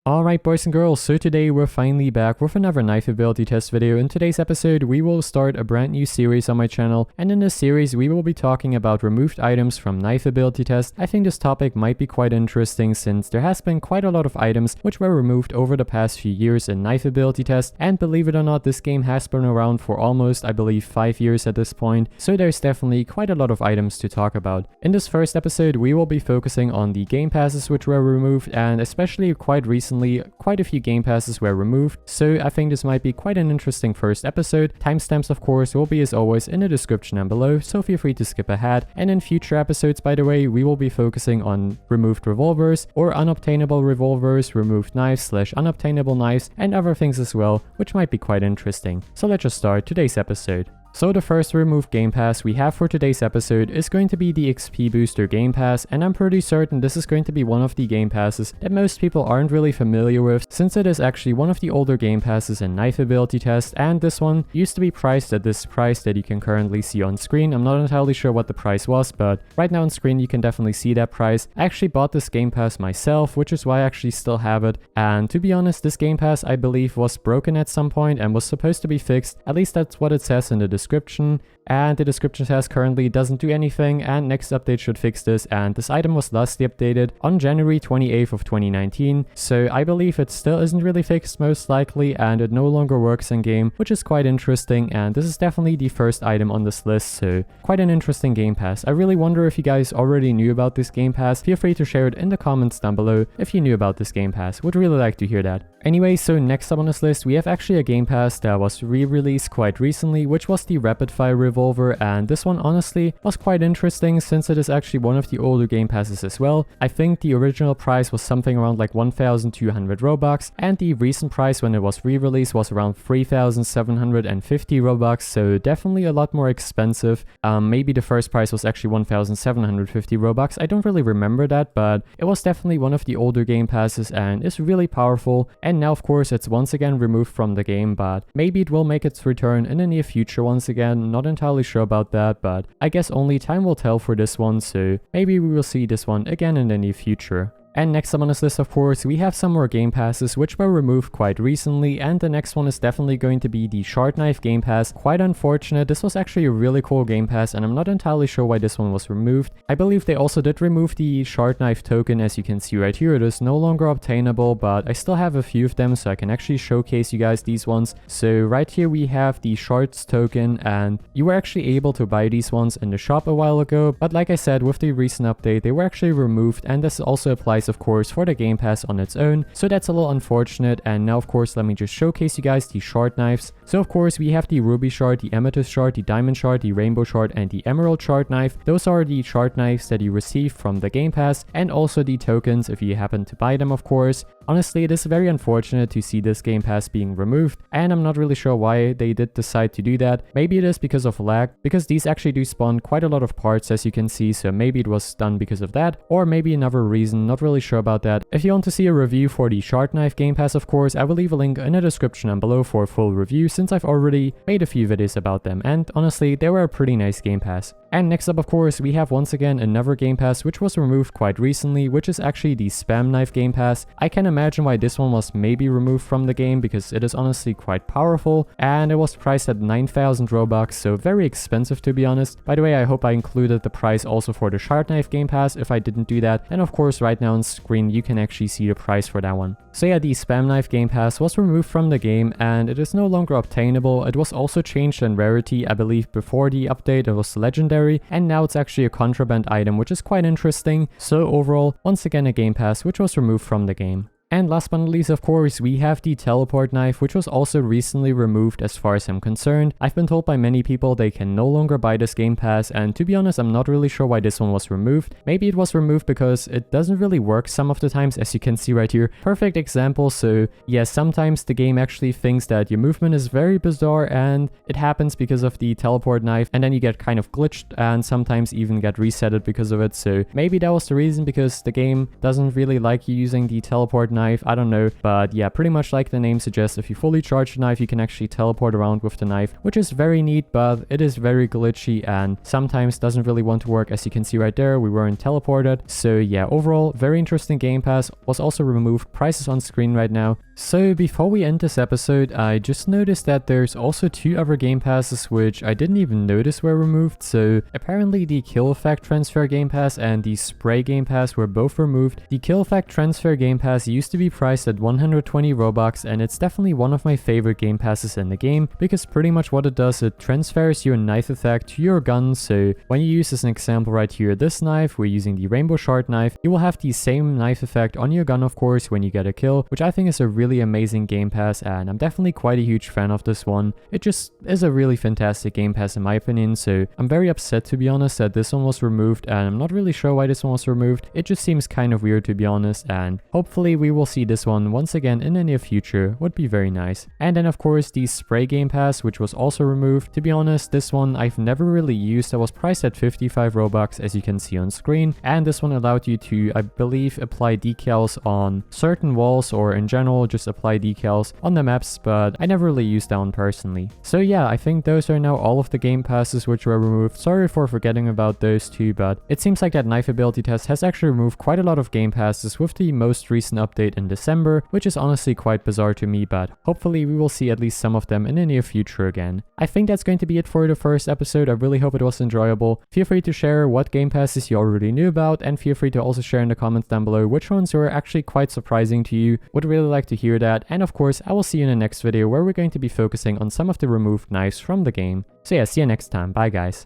Alright boys and girls, so today we're finally back with another knife ability test video. In today's episode we will start a brand new series on my channel, and in this series we will be talking about removed items from knife ability test. I think this topic might be quite interesting since there has been quite a lot of items which were removed over the past few years in knife ability test, and believe it or not, this game has been around for almost, I believe, 5 years at this point, so there's definitely quite a lot of items to talk about. In this first episode we will be focusing on the game passes which were removed, and especially quite recently quite a few game passes were removed, so I think this might be quite an interesting first episode. Timestamps of course will be as always in the description down below, so feel free to skip ahead. And in future episodes, by the way, we will be focusing on removed revolvers or unobtainable revolvers, removed knives / unobtainable knives, and other things as well, which might be quite interesting. So let's just start today's episode. So the first removed game pass we have for today's episode is going to be the XP Booster game pass, and I'm pretty certain this is going to be one of the game passes that most people aren't really familiar with, since it is actually one of the older game passes in knife ability test, and this one used to be priced at this price that you can currently see on screen. I'm not entirely sure what the price was, but right now on screen you can definitely see that price. I actually bought this game pass myself, which is why I actually still have it, and to be honest, this game pass I believe was broken at some point and was supposed to be fixed. At least that's what it says in the description, and the description says currently doesn't do anything and next update should fix this, and this item was lastly updated on January 28th of 2019, so I believe it still isn't really fixed most likely, and it no longer works in game, which is quite interesting, and this is definitely the first item on this list, so quite an interesting game pass. I really wonder if you guys already knew about this game pass. Feel free to share it in the comments down below if you knew about this game pass. Would really like to hear that. Anyway, so next up on this list we have actually a game pass that was re-released quite recently, which was the rapid fire revolver, and this one honestly was quite interesting since it is actually one of the older game passes as well. I think the original price was something around like 1,200 Robux, and the recent price when it was re-released was around 3,750 Robux, so definitely a lot more expensive. Maybe the first price was actually 1,750 Robux, I don't really remember that, but it was definitely one of the older game passes and is really powerful. And now of course it's once again removed from the game, but maybe it will make its return in the near future once again. Not entirely sure about that, but I guess only time will tell for this one, so maybe we will see this one again in the near future. And next up on this list, of course, we have some more game passes which were removed quite recently, and the next one is definitely going to be the Shard Knife game pass. Quite unfortunate, this was actually a really cool game pass and I'm not entirely sure why this one was removed. I believe they also did remove the Shard Knife token. As you can see right here, it is no longer obtainable, but I still have a few of them so I can actually showcase you guys these ones. So right here we have the Shards token, and you were actually able to buy these ones in the shop a while ago, but like I said, with the recent update they were actually removed, and this also applies of course for the game pass on its own, so that's a little unfortunate. And now of course let me just showcase you guys the shard knives. So of course we have the ruby shard, the amethyst shard, the diamond shard, the rainbow shard, and the emerald shard knife. Those are the shard knives that you receive from the game pass, and also the tokens if you happen to buy them of course. Honestly, it is very unfortunate to see this game pass being removed, and I'm not really sure why they did decide to do that. Maybe it is because of lag, because these actually do spawn quite a lot of parts as you can see, so maybe it was done because of that, or maybe another reason, not really sure about that. If you want to see a review for the Shard Knife game pass, of course, I will leave a link in the description down below for a full review, since I've already made a few videos about them, and honestly, they were a pretty nice game pass. And next up of course we have once again another game pass which was removed quite recently, which is actually the Spam Knife game pass. I can imagine why this one was maybe removed from the game, because it is honestly quite powerful, and it was priced at 9,000 Robux, so very expensive to be honest. By the way, I hope I included the price also for the Shard Knife game pass. If I didn't do that, and of course right now on screen you can actually see the price for that one. So yeah, the Spam Knife game pass was removed from the game and it is no longer obtainable. It was also changed in rarity. I believe before the update it was legendary, and now it's actually a contraband item, which is quite interesting. So overall, once again a game pass which was removed from the game. And last but not least, of course, we have the teleport knife, which was also recently removed as far as I'm concerned. I've been told by many people they can no longer buy this game pass, and to be honest, I'm not really sure why this one was removed. Maybe it was removed because it doesn't really work some of the times, as you can see right here. Perfect example. So yeah, sometimes the game actually thinks that your movement is very bizarre, and it happens because of the teleport knife, and then you get kind of glitched and sometimes even get resetted because of it. So maybe that was the reason, because the game doesn't really like you using the teleport knife, I don't know. But yeah, pretty much like the name suggests, if you fully charge the knife you can actually teleport around with the knife, which is very neat, but it is very glitchy and sometimes doesn't really want to work. As you can see right there, we weren't teleported. So yeah, overall very interesting game pass. Was also removed. Prices on on screen right now. So before we end this episode, I just noticed that there's also 2 other game passes which I didn't even notice were removed. So apparently the Kill Effect Transfer Game Pass and the Spray Game Pass were both removed. The Kill Effect Transfer Game Pass used to be priced at 120 Robux, and it's definitely one of my favorite game passes in the game because pretty much what it does, it transfers your knife effect to your gun. So when you use as an example right here this knife, we're using the Rainbow Shard knife, you will have the same knife effect on your gun of course when you get a kill, which I think is a really amazing game pass, and I'm definitely quite a huge fan of this one. It just is a really fantastic game pass in my opinion, so I'm very upset to be honest that this one was removed, and I'm not really sure why this one was removed. It just seems kind of weird to be honest, and hopefully we will see this one once again in the near future. Would be very nice. And then of course the Spray Game Pass, which was also removed. To be honest, this one I've never really used. It was priced at 55 Robux as you can see on screen, and this one allowed you to, I believe, apply decals on certain walls, or in general just apply decals on the maps, but I never really used that one personally. So yeah, I think those are now all of the game passes which were removed. Sorry for forgetting about those 2, but it seems like that Knife Ability Test has actually removed quite a lot of game passes with the most recent update in December, which is honestly quite bizarre to me, but hopefully we will see at least some of them in the near future again. I think that's going to be it for the first episode. I really hope it was enjoyable. Feel free to share what game passes you already knew about, and feel free to also share in the comments down below which ones were actually quite surprising to you. Would really like to hear that, and of course I will see you in the next video where we're going to be focusing on some of the removed knives from the game. So yeah, see you next time. Bye guys.